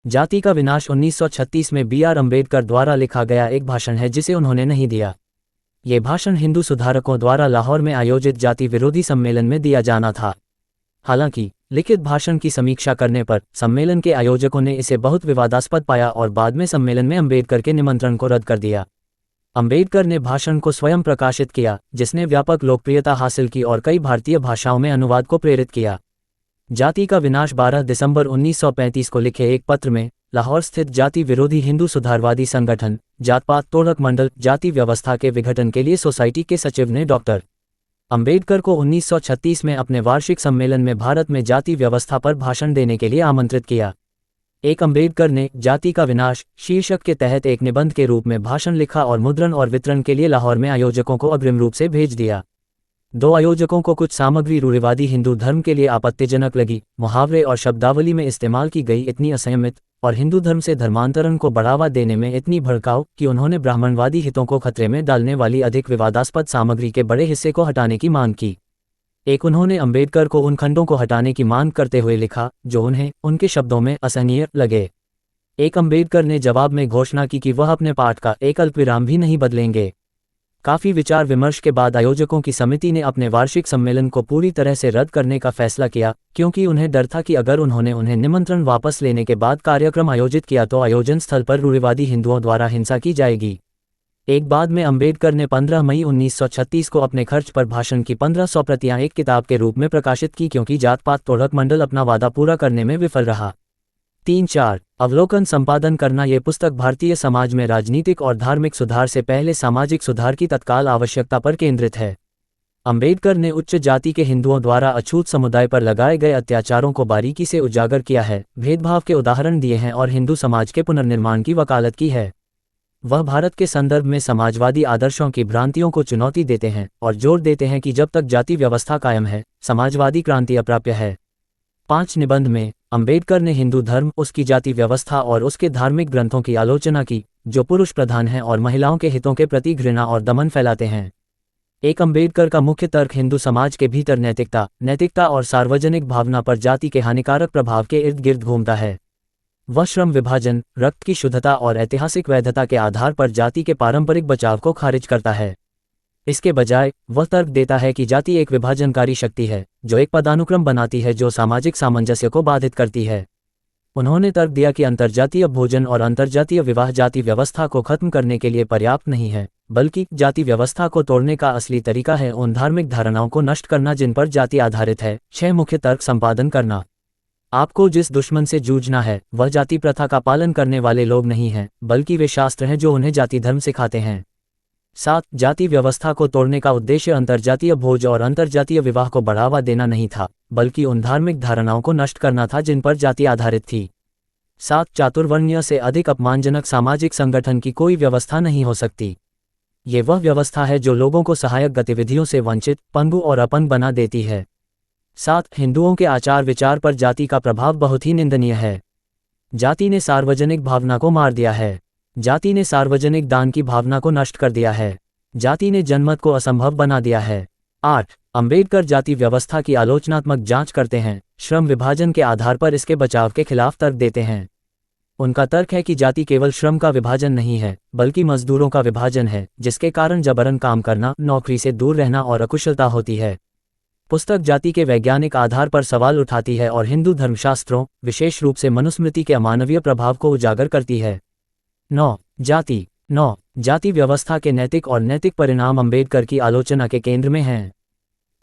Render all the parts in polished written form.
जाति का विनाश 1936 में B.R. अम्बेडकर द्वारा लिखा गया एक भाषण है जिसे उन्होंने नहीं दिया। ये भाषण हिंदू सुधारकों द्वारा लाहौर में आयोजित जाति विरोधी सम्मेलन में दिया जाना था। हालांकि लिखित भाषण की समीक्षा करने पर सम्मेलन के आयोजकों ने इसे बहुत विवादास्पद पाया और बाद में सम्मेलन में अम्बेडकर के निमंत्रण को रद्द कर दिया। अम्बेडकर ने भाषण को स्वयं प्रकाशित किया, जिसने व्यापक लोकप्रियता हासिल की और कई भारतीय भाषाओं में अनुवाद को प्रेरित किया। जाति का विनाश 12 दिसंबर 1935 को लिखे एक पत्र में लाहौर स्थित जाति विरोधी हिंदू सुधारवादी संगठन जात पात तोड़क मंडल जाति व्यवस्था के विघटन के लिए सोसाइटी के सचिव ने डॉक्टर अम्बेडकर को 1936 में अपने वार्षिक सम्मेलन में भारत में जाति व्यवस्था पर भाषण देने के लिए आमंत्रित किया। एक अम्बेडकर ने जाति का विनाश शीर्षक के तहत एक निबंध के रूप में भाषण लिखा और मुद्रण और वितरण के लिए लाहौर में आयोजकों को अग्रिम रूप से भेज दिया। दो आयोजकों को कुछ सामग्री रूढ़िवादी हिंदू धर्म के लिए आपत्तिजनक लगी। मुहावरे और शब्दावली में इस्तेमाल की गई इतनी असंयमित और हिंदू धर्म से धर्मांतरण को बढ़ावा देने में इतनी भड़काऊ कि उन्होंने ब्राह्मणवादी हितों को खतरे में डालने वाली अधिक विवादास्पद सामग्री के बड़े हिस्से को हटाने की मांग की। उन्होंने अम्बेडकर को उन खंडों को हटाने की मांग करते हुए लिखा जो उन्हें उनके शब्दों में असहनीय लगे। अम्बेडकर ने जवाब में घोषणा की कि वह अपने पाठ का एक अल्पविराम भी नहीं बदलेंगे। काफी विचार विमर्श के बाद आयोजकों की समिति ने अपने वार्षिक सम्मेलन को पूरी तरह से रद्द करने का फैसला किया, क्योंकि उन्हें डर था कि अगर उन्हें निमंत्रण वापस लेने के बाद कार्यक्रम आयोजित किया तो आयोजन स्थल पर रूढ़िवादी हिंदुओं द्वारा हिंसा की जाएगी। बाद में अम्बेडकर ने 15 मई 1936 को अपने खर्च पर भाषण की 1500 प्रतियां एक किताब के रूप में प्रकाशित की, क्योंकि जात पात तोड़क मंडल अपना वादा पूरा करने में विफल रहा। 3-4 अवलोकन संपादन करना। ये पुस्तक भारतीय समाज में राजनीतिक और धार्मिक सुधार से पहले सामाजिक सुधार की तत्काल आवश्यकता पर केंद्रित है। अम्बेडकर ने उच्च जाति के हिंदुओं द्वारा अछूत समुदाय पर लगाए गए अत्याचारों को बारीकी से उजागर किया है, भेदभाव के उदाहरण दिए हैं और हिंदू समाज के पुनर्निर्माण की वकालत की है। वह भारत के संदर्भ में समाजवादी आदर्शों की भ्रांतियों को चुनौती देते हैं और जोर देते हैं कि जब तक जाति व्यवस्था कायम है, समाजवादी क्रांति अप्राप्य है। 5 निबंध में अम्बेडकर ने हिंदू धर्म, उसकी जाति व्यवस्था और उसके धार्मिक ग्रंथों की आलोचना की, जो पुरुष प्रधान हैं और महिलाओं के हितों के प्रति घृणा और दमन फैलाते हैं। अम्बेडकर का मुख्य तर्क हिंदू समाज के भीतर नैतिकता और सार्वजनिक भावना पर जाति के हानिकारक प्रभाव के इर्द गिर्द घूमता है। वह श्रम विभाजन, रक्त की शुद्धता और ऐतिहासिक वैधता के आधार पर जाति के पारंपरिक बचाव को खारिज करता है। इसके बजाय वह तर्क देता है कि जाति एक विभाजनकारी शक्ति है जो एक पदानुक्रम बनाती है जो सामाजिक सामंजस्य को बाधित करती है। उन्होंने तर्क दिया कि अंतर्जातीय भोजन और अंतर्जातीय विवाह जाति व्यवस्था को खत्म करने के लिए पर्याप्त नहीं है, बल्कि जाति व्यवस्था को तोड़ने का असली तरीका है उन धार्मिक धारणाओं को नष्ट करना जिन पर जाति आधारित है। 6 मुख्य तर्क संपादन करना। आपको जिस दुश्मन से जूझना है वह जाति प्रथा का पालन करने वाले लोग नहीं हैं, बल्कि वे शास्त्र हैं जो उन्हें जाति धर्म सिखाते हैं। 7 जाति व्यवस्था को तोड़ने का उद्देश्य अंतर्जातीय भोज और अंतर्जातीय विवाह को बढ़ावा देना नहीं था, बल्कि उन धार्मिक धारणाओं को नष्ट करना था जिन पर जाति आधारित थी। 7 चातुर्वर्ण्य से अधिक अपमानजनक सामाजिक संगठन की कोई व्यवस्था नहीं हो सकती। ये वह व्यवस्था है जो लोगों को सहायक गतिविधियों से वंचित, पंगु और अपंग बना देती है। 7 हिंदुओं के आचार विचार पर जाति का प्रभाव बहुत ही निंदनीय है। जाति ने सार्वजनिक भावना को मार दिया है। जाति ने सार्वजनिक दान की भावना को नष्ट कर दिया है। जाति ने जनमत को असंभव बना दिया है। 8 अम्बेडकर जाति व्यवस्था की आलोचनात्मक जांच करते हैं, श्रम विभाजन के आधार पर इसके बचाव के खिलाफ तर्क देते हैं। उनका तर्क है कि जाति केवल श्रम का विभाजन नहीं है, बल्कि मजदूरों का विभाजन है, जिसके कारण जबरन काम करना, नौकरी से दूर रहना और अकुशलता होती है। पुस्तक जाति के वैज्ञानिक आधार पर सवाल उठाती है और हिंदू धर्मशास्त्रों, विशेष रूप से मनुस्मृति के अमानवीय प्रभाव को उजागर करती है। 9 जाति व्यवस्था के नैतिक और नैतिक परिणाम अम्बेडकर की आलोचना के केंद्र में हैं।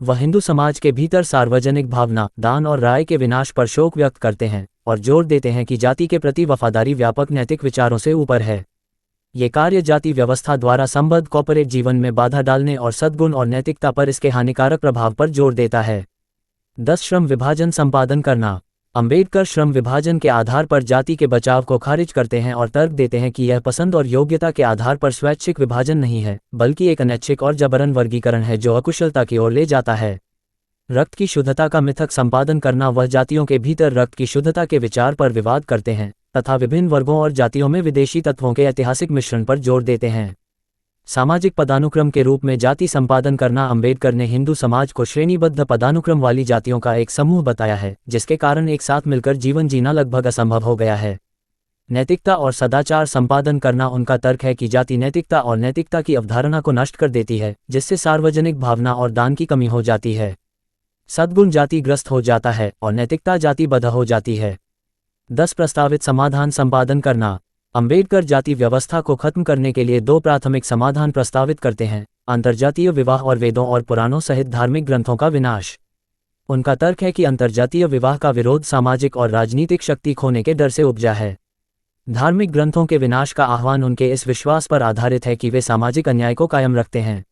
वह हिंदू समाज के भीतर सार्वजनिक भावना, दान और राय के विनाश पर शोक व्यक्त करते हैं और जोर देते हैं कि जाति के प्रति वफादारी व्यापक नैतिक विचारों से ऊपर है। ये कार्य जाति व्यवस्था द्वारा संबद्ध कॉर्पोरेट जीवन में बाधा डालने और सद्गुण और नैतिकता पर इसके हानिकारक प्रभाव पर जोर देता है। 10 श्रम विभाजन संपादन करना। अम्बेडकर श्रम विभाजन के आधार पर जाति के बचाव को खारिज करते हैं और तर्क देते हैं कि यह पसंद और योग्यता के आधार पर स्वैच्छिक विभाजन नहीं है, बल्कि एक अनैच्छिक और जबरन वर्गीकरण है जो अकुशलता की ओर ले जाता है। रक्त की शुद्धता का मिथक संपादन करना। वह जातियों के भीतर रक्त की शुद्धता के विचार पर विवाद करते हैं तथा विभिन्न वर्गों और जातियों में विदेशी तत्वों के ऐतिहासिक मिश्रण पर जोर देते हैं। सामाजिक पदानुक्रम के रूप में जाति संपादन करना। अम्बेडकर ने हिंदू समाज को श्रेणीबद्ध पदानुक्रम वाली जातियों का एक समूह बताया है, जिसके कारण एक साथ मिलकर जीवन जीना लगभग असंभव हो गया है। नैतिकता और सदाचार संपादन करना। उनका तर्क है कि जाति नैतिकता और नैतिकता की अवधारणा को नष्ट कर देती है, जिससे सार्वजनिक भावना और दान की कमी हो जाती है। सद्गुण जातिग्रस्त हो जाता है और नैतिकता जातिबद्ध हो जाती है। 10 प्रस्तावित समाधान संपादन करना। अंबेडकर जाति व्यवस्था को खत्म करने के लिए 2 प्राथमिक समाधान प्रस्तावित करते हैं: अंतर्जातीय विवाह और वेदों और पुराणों सहित धार्मिक ग्रंथों का विनाश। उनका तर्क है कि अंतर्जातीय विवाह का विरोध सामाजिक और राजनीतिक शक्ति खोने के डर से उपजा है। धार्मिक ग्रंथों के विनाश का आह्वान उनके इस विश्वास पर आधारित है कि वे सामाजिक अन्याय को कायम रखते हैं।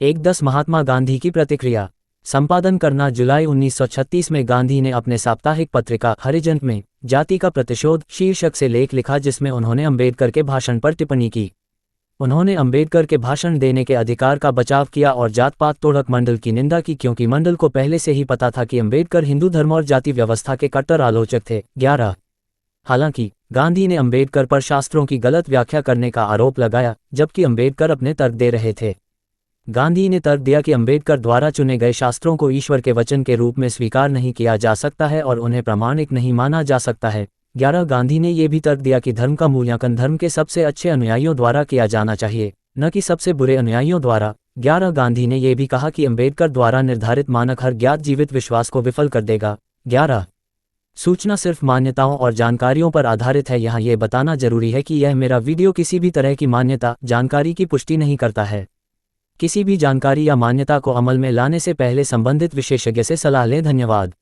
10 महात्मा गांधी की प्रतिक्रिया संपादन करना। जुलाई 1936 में गांधी ने अपने साप्ताहिक पत्रिका हरिजन में जाति का प्रतिशोध शीर्षक से लेख लिखा, जिसमें उन्होंने अंबेडकर के भाषण पर टिप्पणी की। उन्होंने अंबेडकर के भाषण देने के अधिकार का बचाव किया और जात-पात तोड़क मंडल की निंदा की, क्योंकि मंडल को पहले से ही पता था कि अंबेडकर हिंदू धर्म और जाति व्यवस्था के कट्टर आलोचक थे। 11 हालांकि गांधी ने अंबेडकर पर शास्त्रों की गलत व्याख्या करने का आरोप लगाया, जबकि अंबेडकर अपने तर्क दे रहे थे। गांधी ने तर्क दिया कि अंबेडकर द्वारा चुने गए शास्त्रों को ईश्वर के वचन के रूप में स्वीकार नहीं किया जा सकता है और उन्हें प्रामाणिक नहीं माना जा सकता है। 11 गांधी ने यह भी तर्क दिया कि धर्म का मूल्यांकन धर्म के सबसे अच्छे अनुयायियों द्वारा किया जाना चाहिए, न कि सबसे बुरे अनुयायियों द्वारा। 11 गांधी ने यह भी कहा कि अंबेडकर द्वारा निर्धारित मानक हर ज्ञात जीवित विश्वास को विफल कर देगा। 11 सूचना सिर्फ मान्यताओं और जानकारियों पर आधारित है। यहाँ यह बताना जरूरी है कि यह मेरा वीडियो किसी भी तरह की मान्यता जानकारी की पुष्टि नहीं करता है। किसी भी जानकारी या मान्यता को अमल में लाने से पहले संबंधित विशेषज्ञ से सलाह लें। धन्यवाद।